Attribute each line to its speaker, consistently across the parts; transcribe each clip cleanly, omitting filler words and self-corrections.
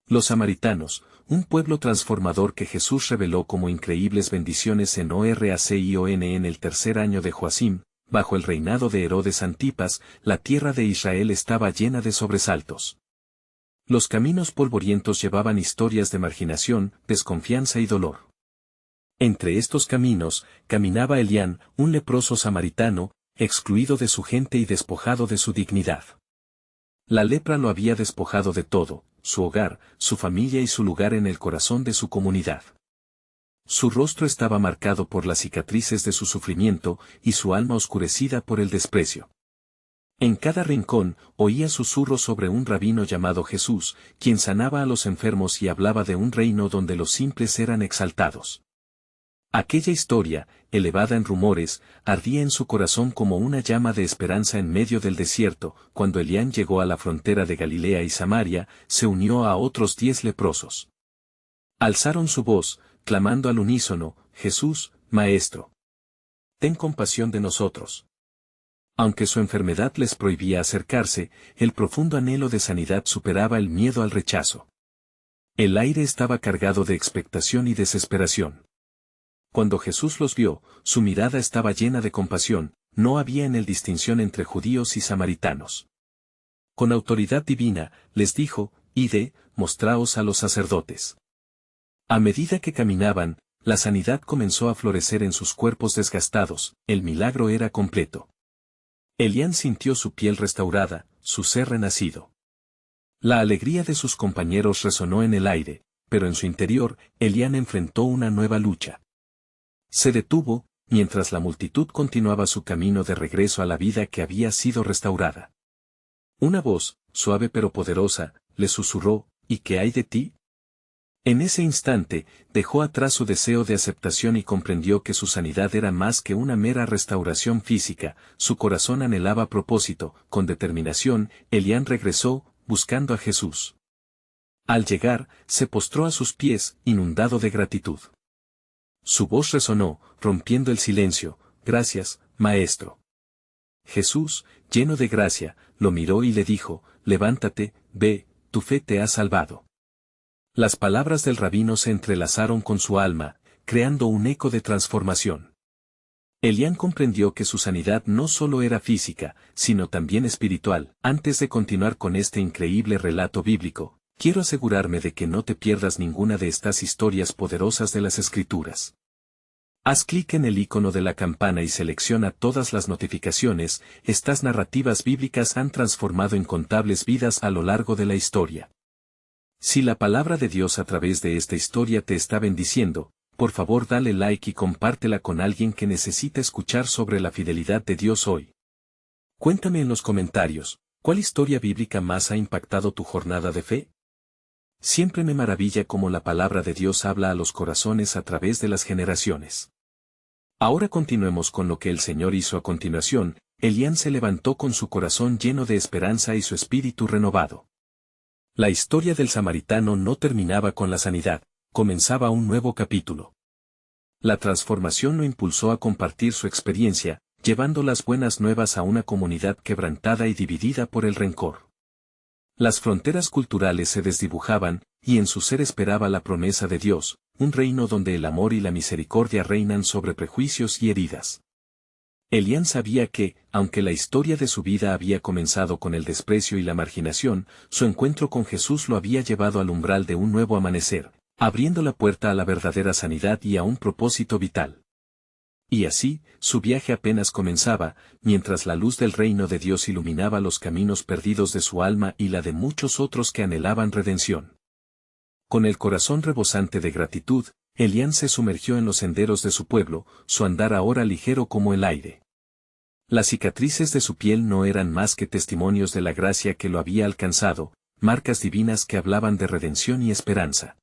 Speaker 1: Los samaritanos, un pueblo transformador que Jesús reveló como increíbles bendiciones en Oración en el tercer año de Joacim, bajo el reinado de Herodes Antipas, la tierra de Israel estaba llena de sobresaltos. Los caminos polvorientos llevaban historias de marginación, desconfianza y dolor. Entre estos caminos, caminaba Elián, un leproso samaritano, excluido de su gente y despojado de su dignidad. La lepra lo había despojado de todo, su hogar, su familia y su lugar en el corazón de su comunidad. Su rostro estaba marcado por las cicatrices de su sufrimiento y su alma oscurecida por el desprecio. En cada rincón, oía susurros sobre un rabino llamado Jesús, quien sanaba a los enfermos y hablaba de un reino donde los simples eran exaltados. Aquella historia, elevada en rumores, ardía en su corazón como una llama de esperanza en medio del desierto. Cuando Elián llegó a la frontera de Galilea y Samaria, se unió a otros 10 leprosos. Alzaron su voz, clamando al unísono: Jesús, Maestro, ten compasión de nosotros. Aunque su enfermedad les prohibía acercarse, el profundo anhelo de sanidad superaba el miedo al rechazo. El aire estaba cargado de expectación y desesperación. Cuando Jesús los vio, su mirada estaba llena de compasión, no había en él distinción entre judíos y samaritanos. Con autoridad divina, les dijo: Id, mostraos a los sacerdotes. A medida que caminaban, la sanidad comenzó a florecer en sus cuerpos desgastados, el milagro era completo. Elián sintió su piel restaurada, su ser renacido. La alegría de sus compañeros resonó en el aire, pero en su interior, Elián enfrentó una nueva lucha. Se detuvo, mientras la multitud continuaba su camino de regreso a la vida que había sido restaurada. Una voz, suave pero poderosa, le susurró: ¿Y qué hay de ti? En ese instante, dejó atrás su deseo de aceptación y comprendió que su sanidad era más que una mera restauración física. Su corazón anhelaba propósito. Con determinación, Elián regresó, buscando a Jesús. Al llegar, se postró a sus pies, inundado de gratitud. Su voz resonó, rompiendo el silencio: Gracias, Maestro. Jesús, lleno de gracia, lo miró y le dijo: Levántate, ve, tu fe te ha salvado. Las palabras del rabino se entrelazaron con su alma, creando un eco de transformación. Elián comprendió que su sanidad no solo era física, sino también espiritual. Antes de continuar con este increíble relato bíblico, quiero asegurarme de que no te pierdas ninguna de estas historias poderosas de las Escrituras. Haz clic en el icono de la campana y selecciona todas las notificaciones. Estas narrativas bíblicas han transformado incontables vidas a lo largo de la historia. Si la palabra de Dios a través de esta historia te está bendiciendo, por favor dale like y compártela con alguien que necesita escuchar sobre la fidelidad de Dios hoy. Cuéntame en los comentarios, ¿cuál historia bíblica más ha impactado tu jornada de fe? Siempre me maravilla cómo la palabra de Dios habla a los corazones a través de las generaciones. Ahora continuemos con lo que el Señor hizo a continuación. Elián se levantó con su corazón lleno de esperanza y su espíritu renovado. La historia del samaritano no terminaba con la sanidad, comenzaba un nuevo capítulo. La transformación lo impulsó a compartir su experiencia, llevando las buenas nuevas a una comunidad quebrantada y dividida por el rencor. Las fronteras culturales se desdibujaban, y en su ser esperaba la promesa de Dios, un reino donde el amor y la misericordia reinan sobre prejuicios y heridas. Elián sabía que, aunque la historia de su vida había comenzado con el desprecio y la marginación, su encuentro con Jesús lo había llevado al umbral de un nuevo amanecer, abriendo la puerta a la verdadera sanidad y a un propósito vital. Y así, su viaje apenas comenzaba, mientras la luz del reino de Dios iluminaba los caminos perdidos de su alma y la de muchos otros que anhelaban redención. Con el corazón rebosante de gratitud, Elián se sumergió en los senderos de su pueblo, su andar ahora ligero como el aire. Las cicatrices de su piel no eran más que testimonios de la gracia que lo había alcanzado, marcas divinas que hablaban de redención y esperanza.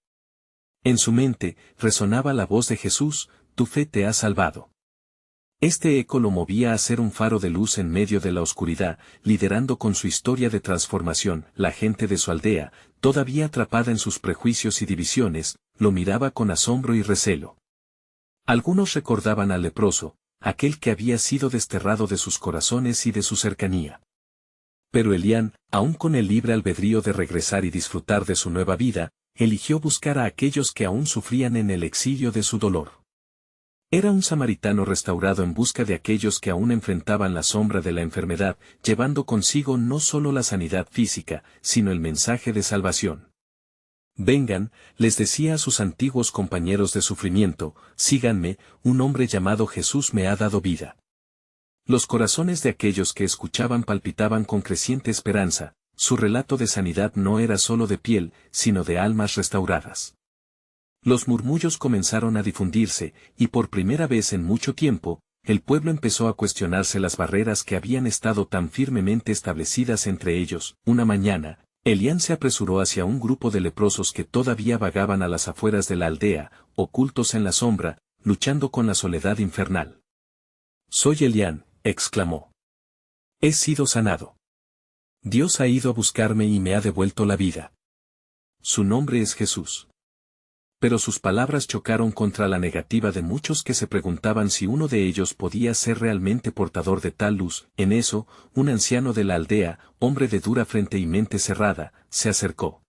Speaker 1: En su mente, resonaba la voz de Jesús: Tu fe te ha salvado. Este eco lo movía a ser un faro de luz en medio de la oscuridad, liderando con su historia de transformación. La gente de su aldea, todavía atrapada en sus prejuicios y divisiones, lo miraba con asombro y recelo. Algunos recordaban al leproso, aquel que había sido desterrado de sus corazones y de su cercanía. Pero Elián, aún con el libre albedrío de regresar y disfrutar de su nueva vida, eligió buscar a aquellos que aún sufrían en el exilio de su dolor. Era un samaritano restaurado en busca de aquellos que aún enfrentaban la sombra de la enfermedad, llevando consigo no solo la sanidad física, sino el mensaje de salvación. Vengan, les decía a sus antiguos compañeros de sufrimiento, síganme, un hombre llamado Jesús me ha dado vida. Los corazones de aquellos que escuchaban palpitaban con creciente esperanza, su relato de sanidad no era solo de piel, sino de almas restauradas. Los murmullos comenzaron a difundirse, y por primera vez en mucho tiempo, el pueblo empezó a cuestionarse las barreras que habían estado tan firmemente establecidas entre ellos. Una mañana, Elián se apresuró hacia un grupo de leprosos que todavía vagaban a las afueras de la aldea, ocultos en la sombra, luchando con la soledad infernal. «Soy Elián», exclamó. «He sido sanado. Dios ha ido a buscarme y me ha devuelto la vida. Su nombre es Jesús». Pero sus palabras chocaron contra la negativa de muchos que se preguntaban si uno de ellos podía ser realmente portador de tal luz. En eso, un anciano de la aldea, hombre de dura frente y mente cerrada, se acercó.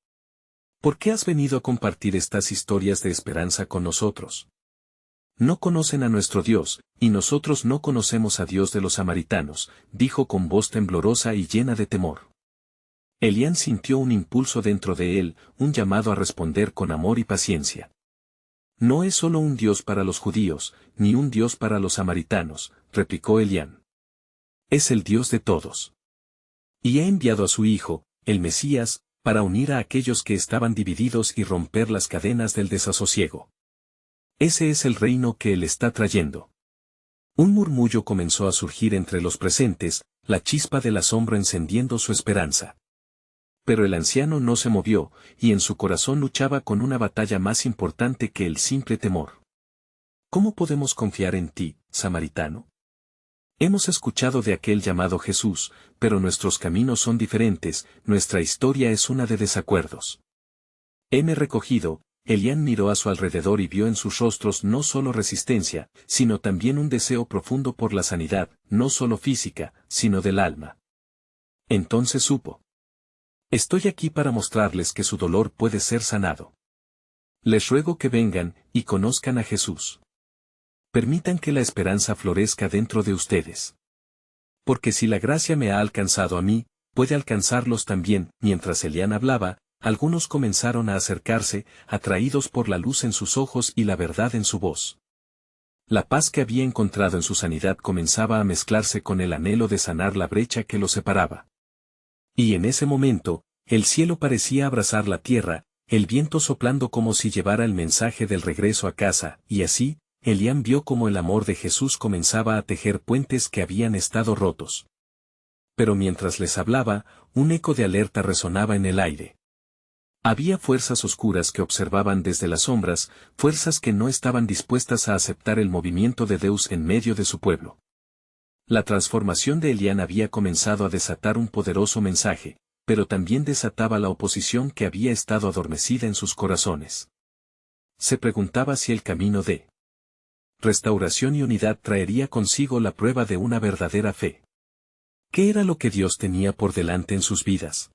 Speaker 1: «¿Por qué has venido a compartir estas historias de esperanza con nosotros? No conocen a nuestro Dios, y nosotros no conocemos a Dios de los samaritanos», dijo con voz temblorosa y llena de temor. Elián sintió un impulso dentro de él, un llamado a responder con amor y paciencia. «No es solo un Dios para los judíos, ni un Dios para los samaritanos», replicó Elián. «Es el Dios de todos. Y ha enviado a su Hijo, el Mesías, para unir a aquellos que estaban divididos y romper las cadenas del desasosiego. Ese es el reino que Él está trayendo». Un murmullo comenzó a surgir entre los presentes, la chispa del asombro encendiendo su esperanza. Pero el anciano no se movió, y en su corazón luchaba con una batalla más importante que el simple temor. «¿Cómo podemos confiar en ti, samaritano? Hemos escuchado de aquel llamado Jesús, pero nuestros caminos son diferentes, nuestra historia es una de desacuerdos. Heme recogido». Elián miró a su alrededor y vio en sus rostros no solo resistencia, sino también un deseo profundo por la sanidad, no solo física, sino del alma. Entonces supo. «Estoy aquí para mostrarles que su dolor puede ser sanado. Les ruego que vengan y conozcan a Jesús. Permitan que la esperanza florezca dentro de ustedes. Porque si la gracia me ha alcanzado a mí, puede alcanzarlos también». Mientras Elián hablaba, algunos comenzaron a acercarse, atraídos por la luz en sus ojos y la verdad en su voz. La paz que había encontrado en su sanidad comenzaba a mezclarse con el anhelo de sanar la brecha que los separaba. Y en ese momento, el cielo parecía abrazar la tierra, el viento soplando como si llevara el mensaje del regreso a casa, y así, Elián vio cómo el amor de Jesús comenzaba a tejer puentes que habían estado rotos. Pero mientras les hablaba, un eco de alerta resonaba en el aire. Había fuerzas oscuras que observaban desde las sombras, fuerzas que no estaban dispuestas a aceptar el movimiento de Dios en medio de su pueblo. La transformación de Elián había comenzado a desatar un poderoso mensaje, pero también desataba la oposición que había estado adormecida en sus corazones. Se preguntaba si el camino de restauración y unidad traería consigo la prueba de una verdadera fe. ¿Qué era lo que Dios tenía por delante en sus vidas?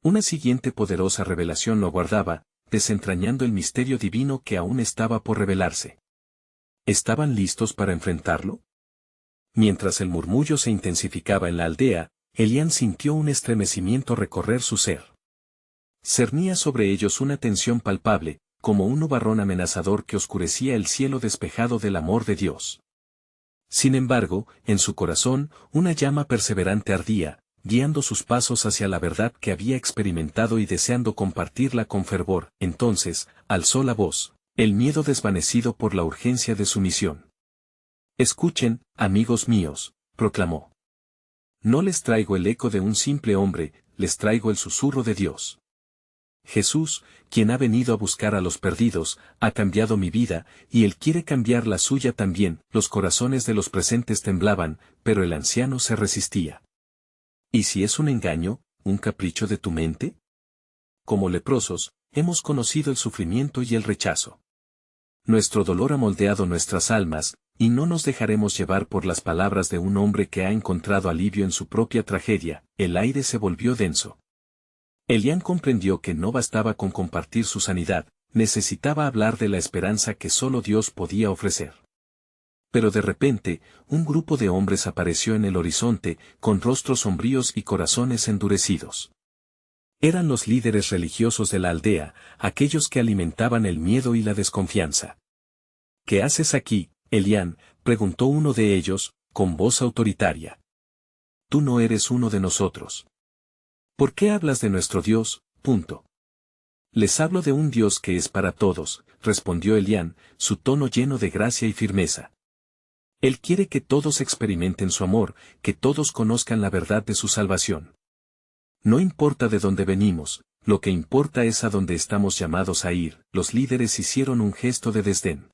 Speaker 1: Una siguiente poderosa revelación lo aguardaba, desentrañando el misterio divino que aún estaba por revelarse. ¿Estaban listos para enfrentarlo? Mientras el murmullo se intensificaba en la aldea, Elián sintió un estremecimiento recorrer su ser. Cernía sobre ellos una tensión palpable, como un nubarrón amenazador que oscurecía el cielo despejado del amor de Dios. Sin embargo, en su corazón, una llama perseverante ardía, guiando sus pasos hacia la verdad que había experimentado y deseando compartirla con fervor. Entonces, alzó la voz, el miedo desvanecido por la urgencia de su misión. «Escuchen, amigos míos», proclamó. «No les traigo el eco de un simple hombre, les traigo el susurro de Dios. Jesús, quien ha venido a buscar a los perdidos, ha cambiado mi vida, y Él quiere cambiar la suya también». Los corazones de los presentes temblaban, pero el anciano se resistía. ¿Y si es un engaño, un capricho de tu mente? Como leprosos, hemos conocido el sufrimiento y el rechazo. Nuestro dolor ha moldeado nuestras almas, y no nos dejaremos llevar por las palabras de un hombre que ha encontrado alivio en su propia tragedia. El aire se volvió denso. Elián comprendió que no bastaba con compartir su sanidad, necesitaba hablar de la esperanza que solo Dios podía ofrecer. Pero de repente, un grupo de hombres apareció en el horizonte, con rostros sombríos y corazones endurecidos. Eran los líderes religiosos de la aldea, aquellos que alimentaban el miedo y la desconfianza. ¿Qué haces aquí, Elián?, preguntó uno de ellos, con voz autoritaria. Tú no eres uno de nosotros. ¿Por qué hablas de nuestro Dios? Les hablo de un Dios que es para todos, respondió Elián, su tono lleno de gracia y firmeza. Él quiere que todos experimenten su amor, que todos conozcan la verdad de su salvación. No importa de dónde venimos, lo que importa es a dónde estamos llamados a ir. Los líderes hicieron un gesto de desdén.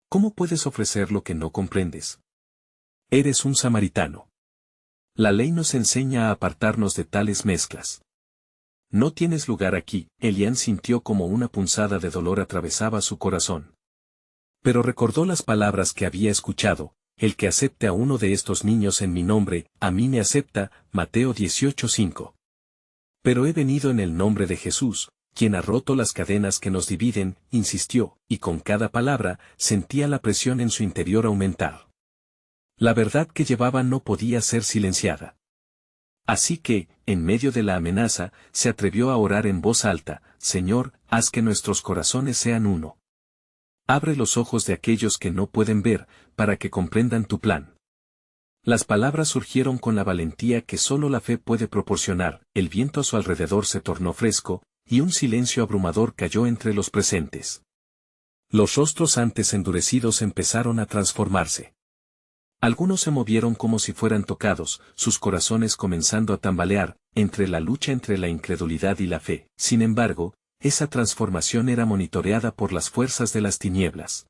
Speaker 1: ¿Cómo puedes ofrecer lo que no comprendes? Eres un samaritano. La ley nos enseña a apartarnos de tales mezclas. No tienes lugar aquí. Elián sintió como una punzada de dolor atravesaba su corazón. Pero recordó las palabras que había escuchado: el que acepte a uno de estos niños en mi nombre, a mí me acepta, Mateo 18:5. Pero he venido en el nombre de Jesús, quien ha roto las cadenas que nos dividen, insistió, y con cada palabra, sentía la presión en su interior aumentar. La verdad que llevaba no podía ser silenciada. Así que, en medio de la amenaza, se atrevió a orar en voz alta: Señor, haz que nuestros corazones sean uno. Abre los ojos de aquellos que no pueden ver, para que comprendan tu plan. Las palabras surgieron con la valentía que solo la fe puede proporcionar. El viento a su alrededor se tornó fresco, y un silencio abrumador cayó entre los presentes. Los rostros antes endurecidos empezaron a transformarse. Algunos se movieron como si fueran tocados, sus corazones comenzando a tambalear, entre la lucha entre la incredulidad y la fe. Sin embargo, esa transformación era monitoreada por las fuerzas de las tinieblas.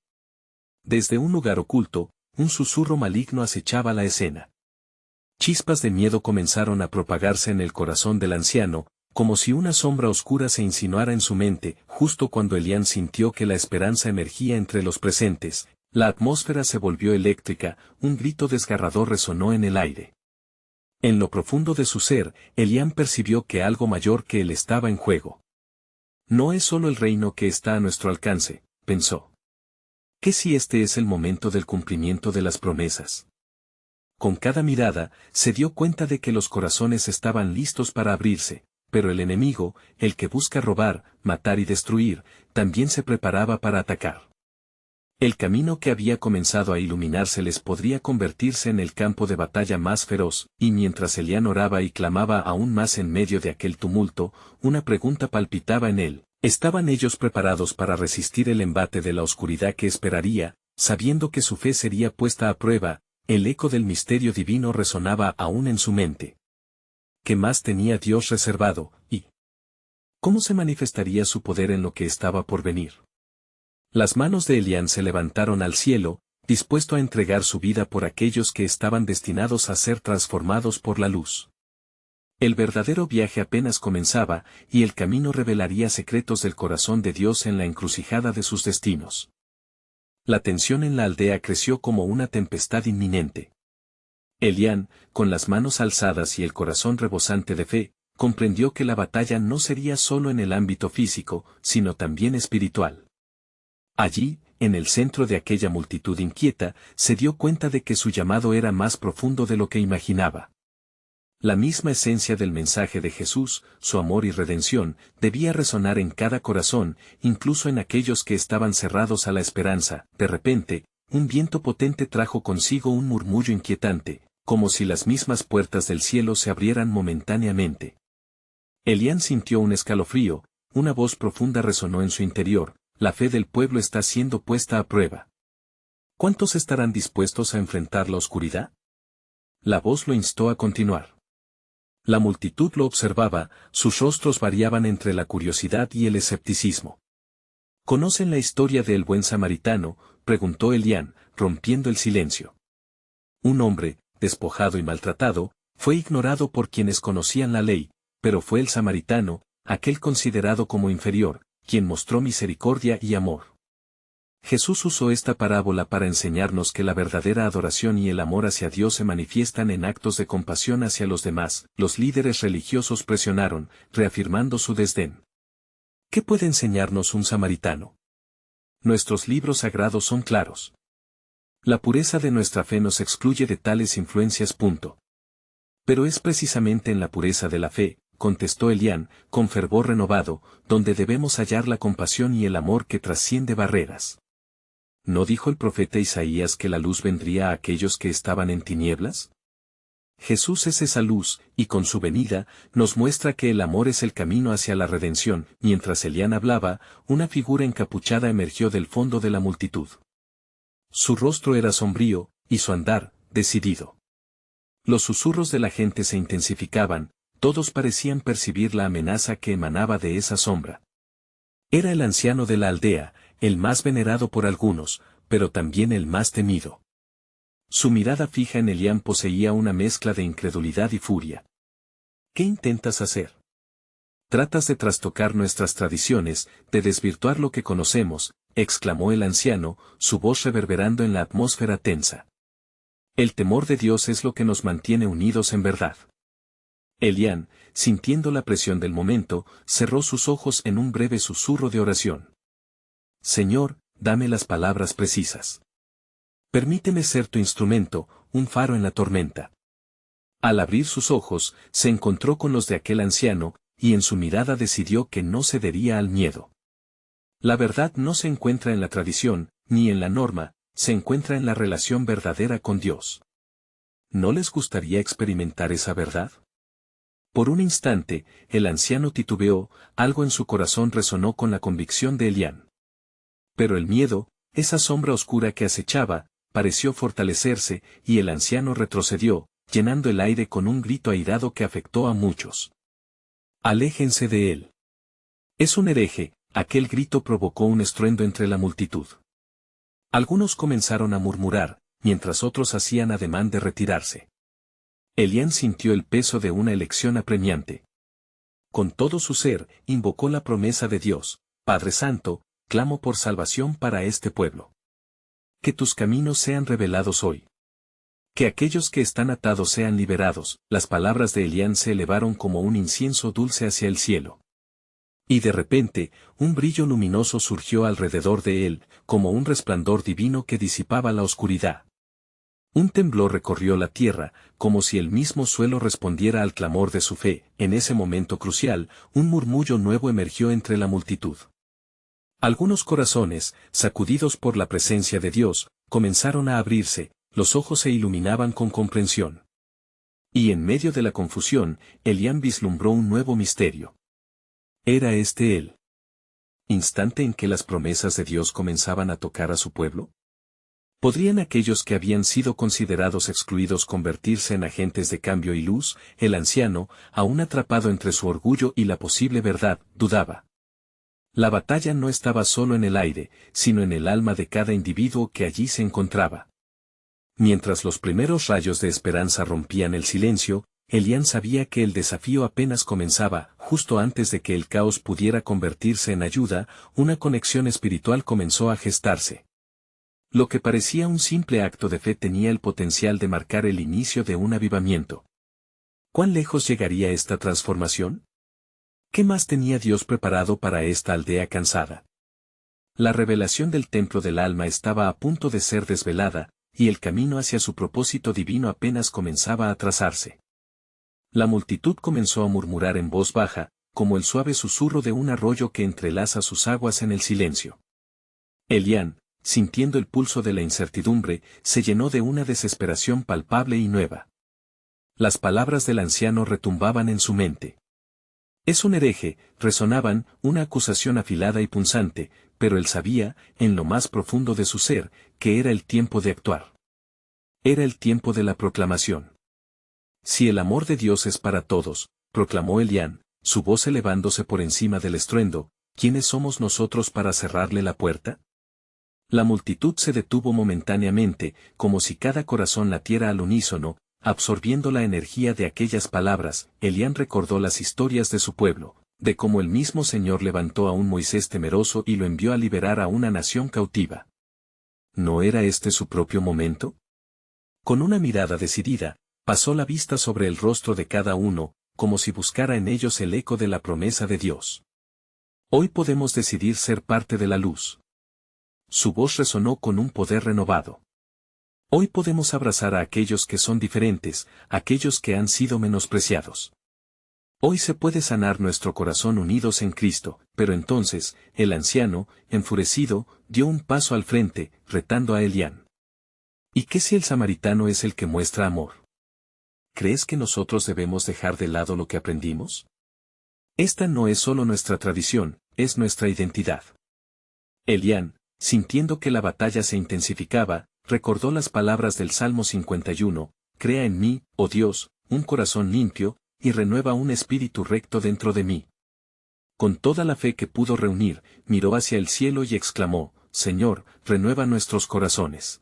Speaker 1: Desde un lugar oculto, un susurro maligno acechaba la escena. Chispas de miedo comenzaron a propagarse en el corazón del anciano, como si una sombra oscura se insinuara en su mente. Justo cuando Elián sintió que la esperanza emergía entre los presentes, la atmósfera se volvió eléctrica, un grito desgarrador resonó en el aire. En lo profundo de su ser, Elián percibió que algo mayor que él estaba en juego. No es solo el reino que está a nuestro alcance, pensó. ¿Qué si este es el momento del cumplimiento de las promesas? Con cada mirada, se dio cuenta de que los corazones estaban listos para abrirse, pero el enemigo, el que busca robar, matar y destruir, también se preparaba para atacar. El camino que había comenzado a iluminárseles podría convertirse en el campo de batalla más feroz, y mientras Elián oraba y clamaba aún más en medio de aquel tumulto, una pregunta palpitaba en él: ¿estaban ellos preparados para resistir el embate de la oscuridad que esperaría, sabiendo que su fe sería puesta a prueba? El eco del misterio divino resonaba aún en su mente. ¿Qué más tenía Dios reservado, y cómo se manifestaría su poder en lo que estaba por venir? Las manos de Elián se levantaron al cielo, dispuesto a entregar su vida por aquellos que estaban destinados a ser transformados por la luz. El verdadero viaje apenas comenzaba, y el camino revelaría secretos del corazón de Dios en la encrucijada de sus destinos. La tensión en la aldea creció como una tempestad inminente. Elián, con las manos alzadas y el corazón rebosante de fe, comprendió que la batalla no sería solo en el ámbito físico, sino también espiritual. Allí, en el centro de aquella multitud inquieta, se dio cuenta de que su llamado era más profundo de lo que imaginaba. La misma esencia del mensaje de Jesús, su amor y redención, debía resonar en cada corazón, incluso en aquellos que estaban cerrados a la esperanza. De repente, un viento potente trajo consigo un murmullo inquietante, como si las mismas puertas del cielo se abrieran momentáneamente. Elián sintió un escalofrío, una voz profunda resonó en su interior: la fe del pueblo está siendo puesta a prueba. ¿Cuántos estarán dispuestos a enfrentar la oscuridad? La voz lo instó a continuar. La multitud lo observaba, sus rostros variaban entre la curiosidad y el escepticismo. ¿Conocen la historia del buen samaritano?, preguntó Elián, rompiendo el silencio. Un hombre, despojado y maltratado, fue ignorado por quienes conocían la ley, pero fue el samaritano, aquel considerado como inferior, quien mostró misericordia y amor. Jesús usó esta parábola para enseñarnos que la verdadera adoración y el amor hacia Dios se manifiestan en actos de compasión hacia los demás. Los líderes religiosos presionaron, reafirmando su desdén. ¿Qué puede enseñarnos un samaritano? Nuestros libros sagrados son claros. La pureza de nuestra fe nos excluye de tales influencias. Pero es precisamente en la pureza de la fe, contestó Elián, con fervor renovado, donde debemos hallar la compasión y el amor que trasciende barreras. ¿No dijo el profeta Isaías que la luz vendría a aquellos que estaban en tinieblas? Jesús es esa luz, y con su venida, nos muestra que el amor es el camino hacia la redención. Mientras Elián hablaba, una figura encapuchada emergió del fondo de la multitud. Su rostro era sombrío, y su andar, decidido. Los susurros de la gente se intensificaban, todos parecían percibir la amenaza que emanaba de esa sombra. Era el anciano de la aldea, el más venerado por algunos, pero también el más temido. Su mirada fija en Elián poseía una mezcla de incredulidad y furia. ¿Qué intentas hacer? Tratas de trastocar nuestras tradiciones, de desvirtuar lo que conocemos, exclamó el anciano, su voz reverberando en la atmósfera tensa. El temor de Dios es lo que nos mantiene unidos en verdad. Elián, sintiendo la presión del momento, cerró sus ojos en un breve susurro de oración. Señor, dame las palabras precisas. Permíteme ser tu instrumento, un faro en la tormenta. Al abrir sus ojos, se encontró con los de aquel anciano, y en su mirada decidió que no cedería al miedo. La verdad no se encuentra en la tradición, ni en la norma, se encuentra en la relación verdadera con Dios. ¿No les gustaría experimentar esa verdad? Por un instante, el anciano titubeó, algo en su corazón resonó con la convicción de Elián. Pero el miedo, esa sombra oscura que acechaba, pareció fortalecerse, y el anciano retrocedió, llenando el aire con un grito airado que afectó a muchos. Aléjense de él. Es un hereje. Aquel grito provocó un estruendo entre la multitud. Algunos comenzaron a murmurar, mientras otros hacían ademán de retirarse. Elián sintió el peso de una elección apremiante. Con todo su ser, invocó la promesa de Dios: Padre Santo, clamo por salvación para este pueblo. Que tus caminos sean revelados hoy. Que aquellos que están atados sean liberados. Las palabras de Elián se elevaron como un incienso dulce hacia el cielo. Y de repente, un brillo luminoso surgió alrededor de él, como un resplandor divino que disipaba la oscuridad. Un temblor recorrió la tierra, como si el mismo suelo respondiera al clamor de su fe. En ese momento crucial, un murmullo nuevo emergió entre la multitud. Algunos corazones, sacudidos por la presencia de Dios, comenzaron a abrirse, los ojos se iluminaban con comprensión. Y en medio de la confusión, Elián vislumbró un nuevo misterio. ¿Era este el instante en que las promesas de Dios comenzaban a tocar a su pueblo? ¿Podrían aquellos que habían sido considerados excluidos convertirse en agentes de cambio y luz? El anciano, aún atrapado entre su orgullo y la posible verdad, dudaba. La batalla no estaba solo en el aire, sino en el alma de cada individuo que allí se encontraba. Mientras los primeros rayos de esperanza rompían el silencio, Elián sabía que el desafío apenas comenzaba. Justo antes de que el caos pudiera convertirse en ayuda, una conexión espiritual comenzó a gestarse. Lo que parecía un simple acto de fe tenía el potencial de marcar el inicio de un avivamiento. ¿Cuán lejos llegaría esta transformación? ¿Qué más tenía Dios preparado para esta aldea cansada? La revelación del templo del alma estaba a punto de ser desvelada, y el camino hacia su propósito divino apenas comenzaba a trazarse. La multitud comenzó a murmurar en voz baja, como el suave susurro de un arroyo que entrelaza sus aguas en el silencio. Elián, sintiendo el pulso de la incertidumbre, se llenó de una desesperación palpable y nueva. Las palabras del anciano retumbaban en su mente. Es un hereje, resonaban, una acusación afilada y punzante, pero él sabía, en lo más profundo de su ser, que era el tiempo de actuar. Era el tiempo de la proclamación. Si el amor de Dios es para todos, proclamó Elián, su voz elevándose por encima del estruendo, ¿quiénes somos nosotros para cerrarle la puerta? La multitud se detuvo momentáneamente, como si cada corazón latiera al unísono, absorbiendo la energía de aquellas palabras. Elián recordó las historias de su pueblo, de cómo el mismo Señor levantó a un Moisés temeroso y lo envió a liberar a una nación cautiva. ¿No era este su propio momento? Con una mirada decidida, pasó la vista sobre el rostro de cada uno, como si buscara en ellos el eco de la promesa de Dios. Hoy podemos decidir ser parte de la luz. Su voz resonó con un poder renovado. Hoy podemos abrazar a aquellos que son diferentes, aquellos que han sido menospreciados. Hoy se puede sanar nuestro corazón unidos en Cristo, pero entonces, el anciano, enfurecido, dio un paso al frente, retando a Elián. ¿Y qué si el samaritano es el que muestra amor? ¿Crees que nosotros debemos dejar de lado lo que aprendimos? Esta no es solo nuestra tradición, es nuestra identidad. Elián, sintiendo que la batalla se intensificaba, recordó las palabras del Salmo 51, «Crea en mí, oh Dios, un corazón limpio, y renueva un espíritu recto dentro de mí». Con toda la fe que pudo reunir, miró hacia el cielo y exclamó, «Señor, renueva nuestros corazones.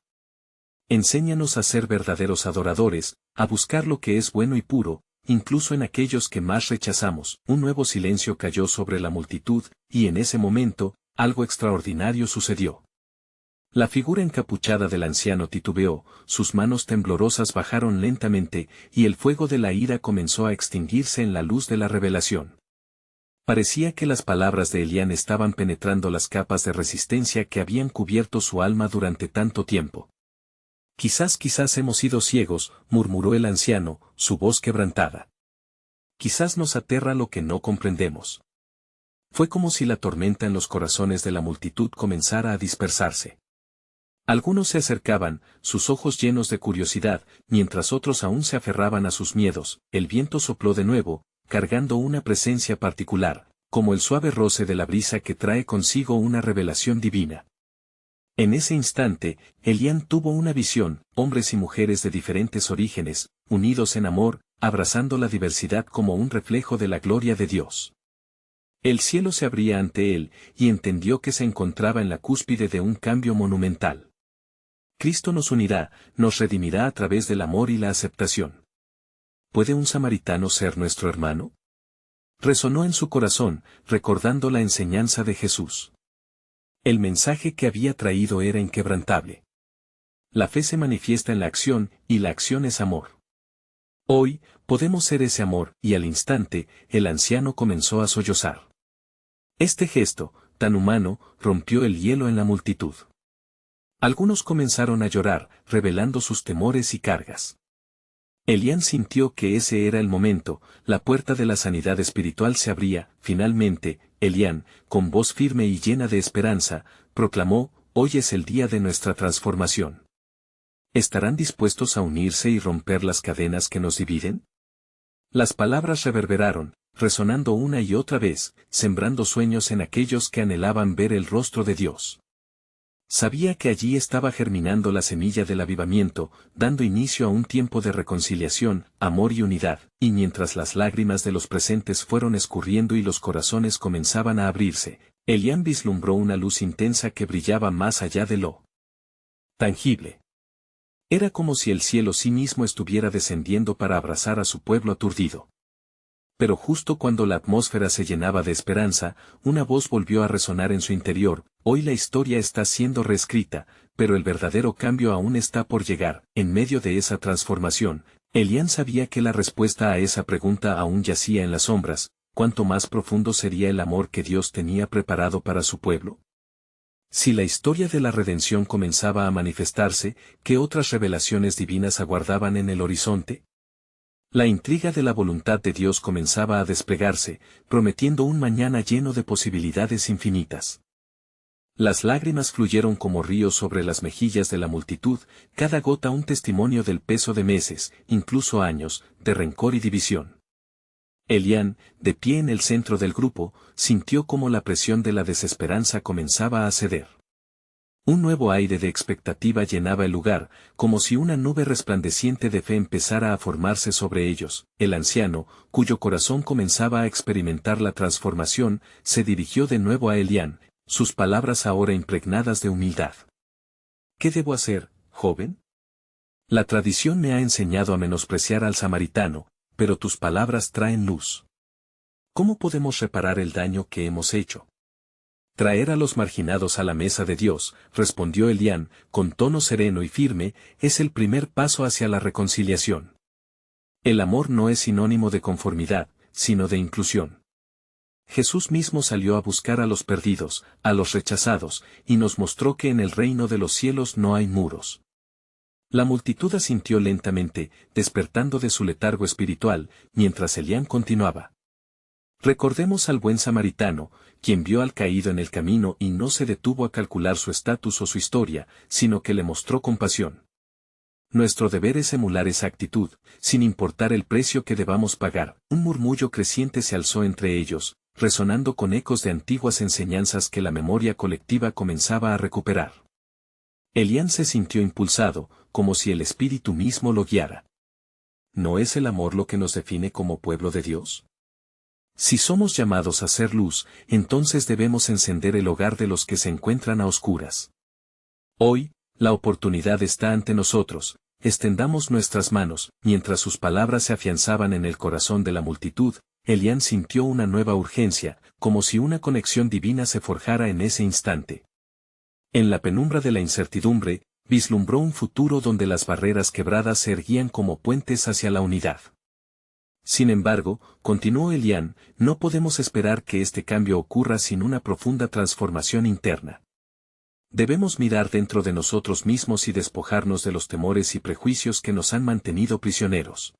Speaker 1: Enséñanos a ser verdaderos adoradores, a buscar lo que es bueno y puro, incluso en aquellos que más rechazamos». Un nuevo silencio cayó sobre la multitud, y en ese momento, algo extraordinario sucedió. La figura encapuchada del anciano titubeó, sus manos temblorosas bajaron lentamente, y el fuego de la ira comenzó a extinguirse en la luz de la revelación. Parecía que las palabras de Elián estaban penetrando las capas de resistencia que habían cubierto su alma durante tanto tiempo. Quizás hemos sido ciegos, murmuró el anciano, su voz quebrantada. Quizás nos aterra lo que no comprendemos. Fue como si la tormenta en los corazones de la multitud comenzara a dispersarse. Algunos se acercaban, sus ojos llenos de curiosidad, mientras otros aún se aferraban a sus miedos. El viento sopló de nuevo, cargando una presencia particular, como el suave roce de la brisa que trae consigo una revelación divina. En ese instante, Elián tuvo una visión, hombres y mujeres de diferentes orígenes, unidos en amor, abrazando la diversidad como un reflejo de la gloria de Dios. El cielo se abría ante él, y entendió que se encontraba en la cúspide de un cambio monumental. Cristo nos unirá, nos redimirá a través del amor y la aceptación. ¿Puede un samaritano ser nuestro hermano? Resonó en su corazón, recordando la enseñanza de Jesús. El mensaje que había traído era inquebrantable. La fe se manifiesta en la acción, y la acción es amor. Hoy, podemos ser ese amor, y al instante, el anciano comenzó a sollozar. Este gesto, tan humano, rompió el hielo en la multitud. Algunos comenzaron a llorar, revelando sus temores y cargas. Elián sintió que ese era el momento, la puerta de la sanidad espiritual se abría. Finalmente, Elián, con voz firme y llena de esperanza, proclamó, «Hoy es el día de nuestra transformación». ¿Estarán dispuestos a unirse y romper las cadenas que nos dividen? Las palabras reverberaron, resonando una y otra vez, sembrando sueños en aquellos que anhelaban ver el rostro de Dios. Sabía que allí estaba germinando la semilla del avivamiento, dando inicio a un tiempo de reconciliación, amor y unidad, y mientras las lágrimas de los presentes fueron escurriendo y los corazones comenzaban a abrirse, Elián vislumbró una luz intensa que brillaba más allá de lo tangible. Era como si el cielo sí mismo estuviera descendiendo para abrazar a su pueblo aturdido. Pero justo cuando la atmósfera se llenaba de esperanza, una voz volvió a resonar en su interior: «Hoy la historia está siendo reescrita, pero el verdadero cambio aún está por llegar». En medio de esa transformación, Elián sabía que la respuesta a esa pregunta aún yacía en las sombras: ¿cuánto más profundo sería el amor que Dios tenía preparado para su pueblo? Si la historia de la redención comenzaba a manifestarse, ¿qué otras revelaciones divinas aguardaban en el horizonte? La intriga de la voluntad de Dios comenzaba a desplegarse, prometiendo un mañana lleno de posibilidades infinitas. Las lágrimas fluyeron como ríos sobre las mejillas de la multitud, cada gota un testimonio del peso de meses, incluso años, de rencor y división. Elián, de pie en el centro del grupo, sintió como la presión de la desesperanza comenzaba a ceder. Un nuevo aire de expectativa llenaba el lugar, como si una nube resplandeciente de fe empezara a formarse sobre ellos. El anciano, cuyo corazón comenzaba a experimentar la transformación, se dirigió de nuevo a Elián, sus palabras ahora impregnadas de humildad. ¿Qué debo hacer, joven? La tradición me ha enseñado a menospreciar al samaritano, pero tus palabras traen luz. ¿Cómo podemos reparar el daño que hemos hecho? Traer a los marginados a la mesa de Dios, respondió Elián, con tono sereno y firme, es el primer paso hacia la reconciliación. El amor no es sinónimo de conformidad, sino de inclusión. Jesús mismo salió a buscar a los perdidos, a los rechazados, y nos mostró que en el reino de los cielos no hay muros. La multitud asintió lentamente, despertando de su letargo espiritual, mientras Elián continuaba. Recordemos al buen samaritano, quien vio al caído en el camino y no se detuvo a calcular su estatus o su historia, sino que le mostró compasión. Nuestro deber es emular esa actitud, sin importar el precio que debamos pagar. Un murmullo creciente se alzó entre ellos, resonando con ecos de antiguas enseñanzas que la memoria colectiva comenzaba a recuperar. Elián se sintió impulsado, como si el Espíritu mismo lo guiara. ¿No es el amor lo que nos define como pueblo de Dios? Si somos llamados a ser luz, entonces debemos encender el hogar de los que se encuentran a oscuras. Hoy, la oportunidad está ante nosotros, extendamos nuestras manos. Mientras sus palabras se afianzaban en el corazón de la multitud, Elián sintió una nueva urgencia, como si una conexión divina se forjara en ese instante. En la penumbra de la incertidumbre, vislumbró un futuro donde las barreras quebradas se erguían como puentes hacia la unidad. Sin embargo, continuó Elián, no podemos esperar que este cambio ocurra sin una profunda transformación interna. Debemos mirar dentro de nosotros mismos y despojarnos de los temores y prejuicios que nos han mantenido prisioneros.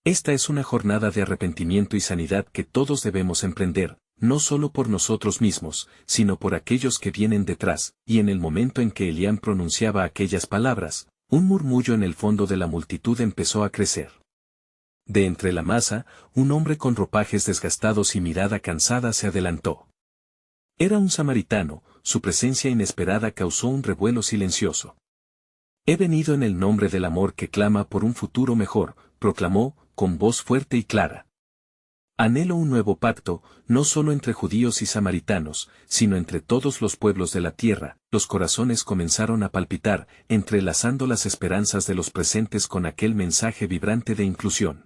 Speaker 1: Esta es una jornada de arrepentimiento y sanidad que todos debemos emprender, no solo por nosotros mismos, sino por aquellos que vienen detrás, y en el momento en que Elián pronunciaba aquellas palabras, un murmullo en el fondo de la multitud empezó a crecer. De entre la masa, un hombre con ropajes desgastados y mirada cansada se adelantó. Era un samaritano, su presencia inesperada causó un revuelo silencioso. He venido en el nombre del amor que clama por un futuro mejor, proclamó, con voz fuerte y clara. Anhelo un nuevo pacto, no solo entre judíos y samaritanos, sino entre todos los pueblos de la tierra. Los corazones comenzaron a palpitar, entrelazando las esperanzas de los presentes con aquel mensaje vibrante de inclusión.